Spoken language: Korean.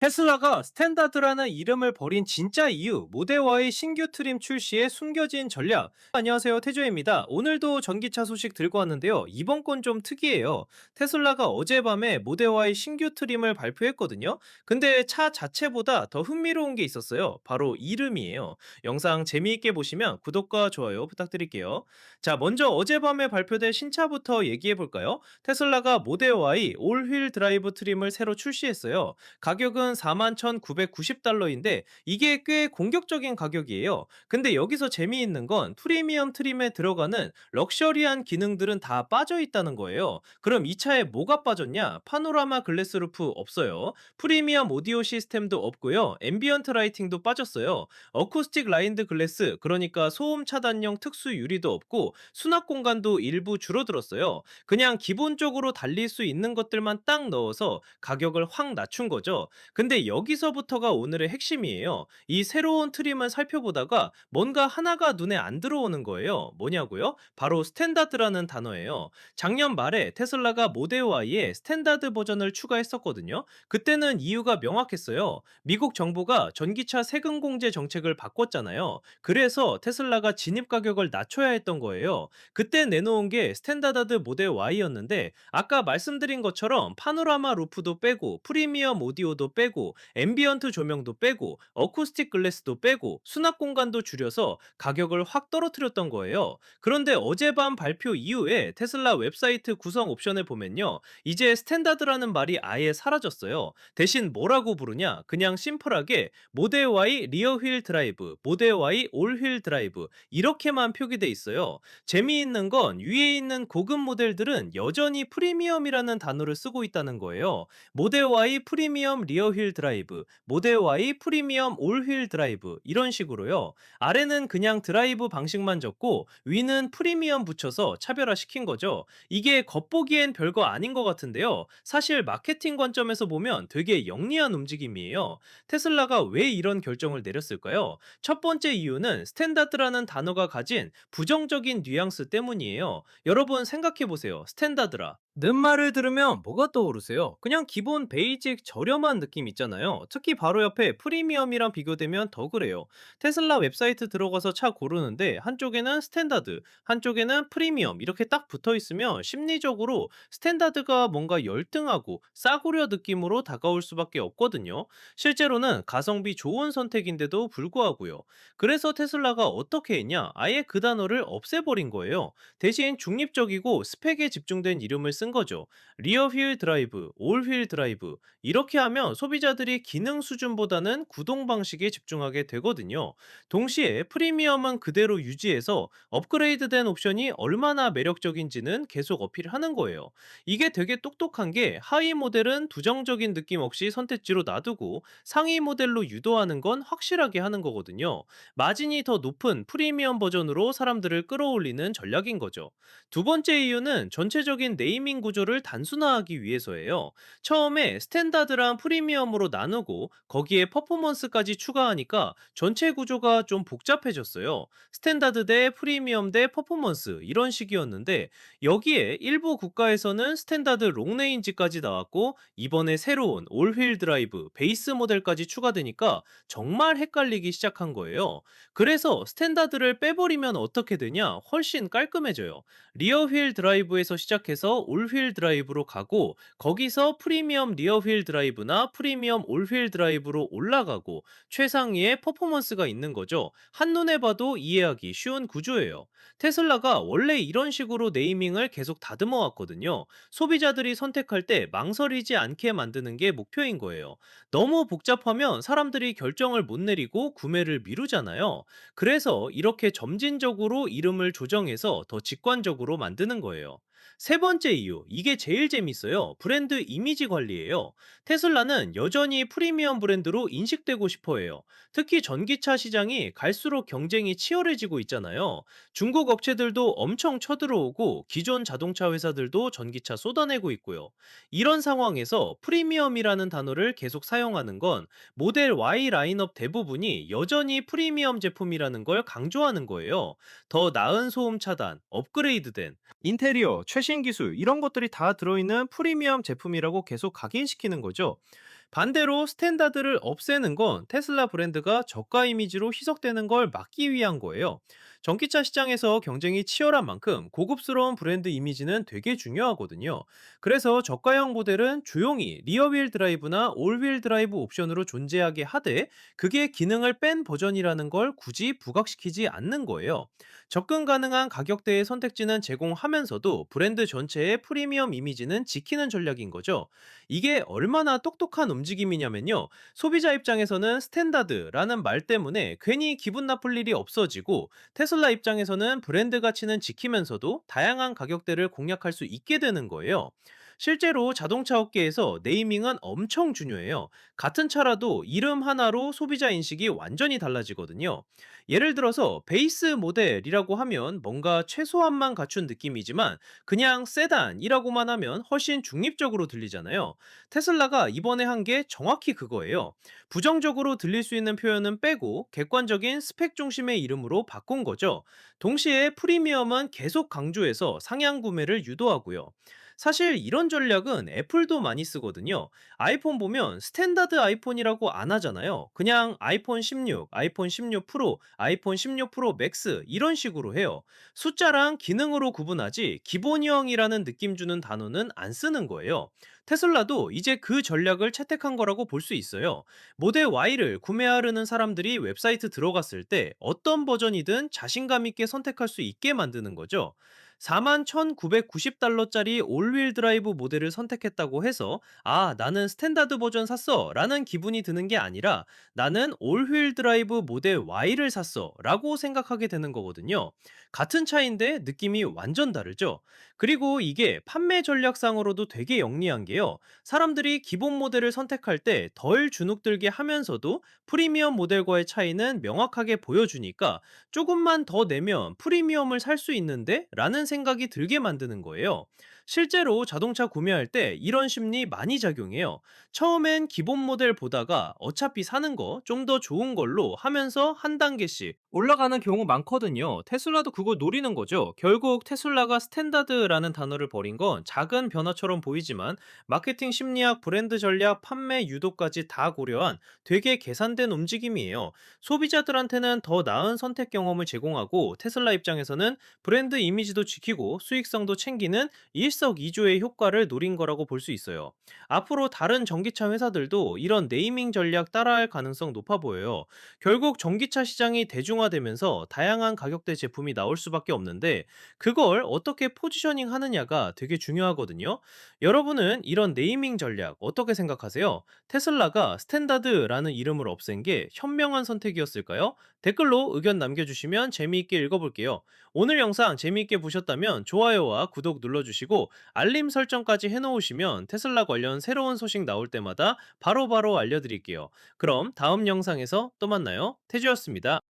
테슬라가 스탠다드라는 이름을 버린 진짜 이유, 모델와의 신규 트림 출시에 숨겨진 전략. 안녕하세요, 태조입니다. 오늘도 전기차 소식 들고 왔는데요. 이번 건 좀 특이해요. 테슬라가 어젯밤에 모델와의 신규 트림을 발표했거든요. 근데 차 자체보다 더 흥미로운 게 있었어요. 바로 이름이에요. 영상 재미있게 보시면 구독과 좋아요 부탁드릴게요. 자, 먼저 어젯밤에 발표된 신차부터 얘기해 볼까요? 테슬라가 모델 Y 올휠 드라이브 트림을 새로 출시했어요. 가격은 41,990달러인데 이게 꽤 공격적인 가격이에요. 근데 여기서 재미있는 건 프리미엄 트림에 들어가는 럭셔리한 기능들은 다 빠져 있다는 거예요. 그럼 이 차에 뭐가 빠졌냐? 파노라마 글래스 루프 없어요. 프리미엄 오디오 시스템도 없고요. 앰비언트 라이팅도 빠졌어요. 어쿠스틱 라인드 글래스, 그러니까 소음 차단용 특수 유리도 없고 수납 공간도 일부 줄어들었어요. 그냥 기본적으로 달릴 수 있는 것들만 딱 넣어서 가격을 확 낮춘 거죠. 근데 여기서부터가 오늘의 핵심이에요. 이 새로운 트림을 살펴보다가 뭔가 하나가 눈에 안 들어오는 거예요. 뭐냐고요? 바로 스탠다드라는 단어예요. 작년 말에 테슬라가 모델 Y에 스탠다드 버전을 추가했었거든요. 그때는 이유가 명확했어요. 미국 정부가 전기차 세금 공제 정책을 바꿨잖아요. 그래서 테슬라가 진입 가격을 낮춰야 했던 거예요. 그때 내놓은 게 스탠다드 모델 Y였는데 아까 말씀드린 것처럼 파노라마 루프도 빼고 프리미엄 오디오도 빼고 앰비언트 조명도 빼고 어쿠스틱 글래스도 빼고 수납 공간도 줄여서 가격을 확 떨어뜨렸던 거예요. 그런데 어젯밤 발표 이후에 테슬라 웹사이트 구성 옵션에 보면요, 이제 스탠다드라는 말이 아예 사라졌어요. 대신 뭐라고 부르냐? 그냥 심플하게 모델 Y 리어 휠 드라이브, 모델 Y 올 휠 드라이브 이렇게만 표기돼 있어요. 재미있는 건 위에 있는 고급 모델들은 여전히 프리미엄이라는 단어를 쓰고 있다는 거예요. 모델 Y 프리미엄 리어 휠 드라이브, 모델 Y 프리미엄 올 휠 드라이브 이런 식으로요. 아래는 그냥 드라이브 방식만 적고 위는 프리미엄 붙여서 차별화시킨 거죠. 이게 겉보기엔 별거 아닌 것 같은데요. 사실 마케팅 관점에서 보면 되게 영리한 움직임이에요. 테슬라가 왜 이런 결정을 내렸을까요? 첫 번째 이유는 스탠다드라는 단어가 가진 부정적인 뉘앙스 때문이에요. 여러분 생각해 보세요. 스탠다드라 는 말을 들으면 뭐가 떠오르세요? 그냥 기본 베이직 저렴한 느낌 있잖아요. 특히 바로 옆에 프리미엄이랑 비교되면 더 그래요. 테슬라 웹사이트 들어가서 차 고르는데 한쪽에는 스탠다드, 한쪽에는 프리미엄 이렇게 딱 붙어 있으면 심리적으로 스탠다드가 뭔가 열등하고 싸구려 느낌으로 다가올 수밖에 없거든요. 실제로는 가성비 좋은 선택인데도 불구하고요. 그래서 테슬라가 어떻게 했냐? 아예 그 단어를 없애버린 거예요. 대신 중립적이고 스펙에 집중된 이름을 쓴 거죠. 리어 휠 드라이브, 올 휠 드라이브. 이렇게 하면 소비자들이 기능 수준보다는 구동 방식에 집중하게 되거든요. 동시에 프리미엄은 그대로 유지해서 업그레이드된 옵션이 얼마나 매력적인지는 계속 어필하는 거예요. 이게 되게 똑똑한 게 하위 모델은 부정적인 느낌 없이 선택지로 놔두고 상위 모델로 유도하는 건 확실하게 하는 거거든요. 마진이 더 높은 프리미엄 버전으로 사람들을 끌어올리는 전략인 거죠. 두 번째 이유는 전체적인 네이밍 구조를 단순화하기 위해서예요. 처음에 스탠다드랑 프리미엄으로 나누고 거기에 퍼포먼스까지 추가하니까 전체 구조가 좀 복잡해졌어요. 스탠다드 대 프리미엄 대 퍼포먼스 이런 식이었는데 여기에 일부 국가에서는 스탠다드 롱레인지까지 나왔고 이번에 새로운 올휠 드라이브 베이스 모델까지 추가되니까 정말 헷갈리기 시작한 거예요. 그래서 스탠다드를 빼버리면 어떻게 되냐? 훨씬 깔끔해져요. 리어 휠 드라이브에서 시작해서 올 휠 드라이브로 가고 거기서 프리미엄 리어 휠 드라이브나 프리미엄 올 휠 드라이브로 올라가고 최상위의 퍼포먼스가 있는 거죠. 한눈에 봐도 이해하기 쉬운 구조예요. 테슬라가 원래 이런 식으로 네이밍을 계속 다듬어 왔거든요. 소비자들이 선택할 때 망설이지 않게 만드는 게 목표인 거예요. 너무 복잡하면 사람들이 결정을 못 내리고 구매를 미루잖아요. 그래서 이렇게 점진적으로 이름을 조정해서 더 직관적으로 만드는 거예요. 세 번째 이유, 이게 제일 재밌어요. 브랜드 이미지 관리예요. 테슬라는 여전히 프리미엄 브랜드로 인식되고 싶어 해요. 특히 전기차 시장이 갈수록 경쟁이 치열해지고 있잖아요. 중국 업체들도 엄청 쳐들어오고 기존 자동차 회사들도 전기차 쏟아내고 있고요. 이런 상황에서 프리미엄이라는 단어를 계속 사용하는 건 모델 Y 라인업 대부분이 여전히 프리미엄 제품이라는 걸 강조하는 거예요. 더 나은 소음 차단, 업그레이드된 인테리어, 최신 기술 이런 것들이 다 들어있는 프리미엄 제품이라고 계속 각인시키는 거죠. 반대로 스탠다드를 없애는 건 테슬라 브랜드가 저가 이미지로 희석되는 걸 막기 위한 거예요. 전기차 시장에서 경쟁이 치열한 만큼 고급스러운 브랜드 이미지는 되게 중요하거든요. 그래서 저가형 모델은 조용히 리어휠 드라이브나 올휠 드라이브 옵션으로 존재하게 하되, 그게 기능을 뺀 버전이라는 걸 굳이 부각시키지 않는 거예요. 접근 가능한 가격대의 선택지는 제공하면서도 브랜드 전체의 프리미엄 이미지는 지키는 전략인 거죠. 이게 얼마나 똑똑한 움직임이냐면요. 소비자 입장에서는 스탠다드라는 말 때문에 괜히 기분 나쁠 일이 없어지고, 테슬라 입장에서는 브랜드 가치는 지키면서도 다양한 가격대를 공략할 수 있게 되는 거예요. 실제로 자동차 업계에서 네이밍은 엄청 중요해요. 같은 차라도 이름 하나로 소비자 인식이 완전히 달라지거든요. 예를 들어서 베이스 모델이라고 하면 뭔가 최소한만 갖춘 느낌이지만, 그냥 세단이라고만 하면 훨씬 중립적으로 들리잖아요. 테슬라가 이번에 한 게 정확히 그거예요. 부정적으로 들릴 수 있는 표현은 빼고 객관적인 스펙 중심의 이름으로 바꾼 거죠. 동시에 프리미엄은 계속 강조해서 상향 구매를 유도하고요. 사실 이런 전략은 애플도 많이 쓰거든요. 아이폰 보면 스탠다드 아이폰이라고 안 하잖아요. 그냥 아이폰 16, 아이폰 16 프로, 아이폰 16 프로 맥스 이런 식으로 해요. 숫자랑 기능으로 구분하지 기본형이라는 느낌 주는 단어는 안 쓰는 거예요. 테슬라도 이제 그 전략을 채택한 거라고 볼 수 있어요. 모델 Y를 구매하려는 사람들이 웹사이트 들어갔을 때 어떤 버전이든 자신감 있게 선택할 수 있게 만드는 거죠. 41,990달러짜리 올휠 드라이브 모델을 선택했다고 해서, 아, 나는 스탠다드 버전 샀어 라는 기분이 드는 게 아니라, 나는 올휠 드라이브 모델 Y를 샀어 라고 생각하게 되는 거거든요. 같은 차인데 느낌이 완전 다르죠. 그리고 이게 판매 전략상으로도 되게 영리한 게요. 사람들이 기본 모델을 선택할 때 덜 주눅들게 하면서도 프리미엄 모델과의 차이는 명확하게 보여주니까, 조금만 더 내면 프리미엄을 살 수 있는데? 라는 생각이 들게 만드는 거예요. 실제로 자동차 구매할 때 이런 심리 많이 작용해요. 처음엔 기본 모델 보다가 어차피 사는 거 좀 더 좋은 걸로 하면서 한 단계씩 올라가는 경우 많거든요. 테슬라도 그걸 노리는 거죠. 결국 테슬라가 스탠다드라는 단어를 버린 건 작은 변화처럼 보이지만, 마케팅 심리학, 브랜드 전략, 판매 유도까지 다 고려한 되게 계산된 움직임이에요. 소비자들한테는 더 나은 선택 경험을 제공하고, 테슬라 입장에서는 브랜드 이미지도 지키고 수익성도 챙기는 일석이조의 효과를 노린 거라고 볼 수 있어요. 앞으로 다른 전기차 회사들도 이런 네이밍 전략 따라할 가능성 높아 보여요. 결국 전기차 시장이 대중화되면서 다양한 가격대 제품이 나올 수밖에 없는데, 그걸 어떻게 포지셔닝 하느냐가 되게 중요하거든요. 여러분은 이런 네이밍 전략 어떻게 생각하세요? 테슬라가 스탠다드라는 이름을 없앤 게 현명한 선택이었을까요? 댓글로 의견 남겨주시면 재미있게 읽어볼게요. 오늘 영상 재미있게 보셨다면 좋아요와 구독 눌러주시고, 알림 설정까지 해놓으시면 테슬라 관련 새로운 소식 나올 때마다 바로바로 알려드릴게요. 그럼 다음 영상에서 또 만나요. 태주였습니다.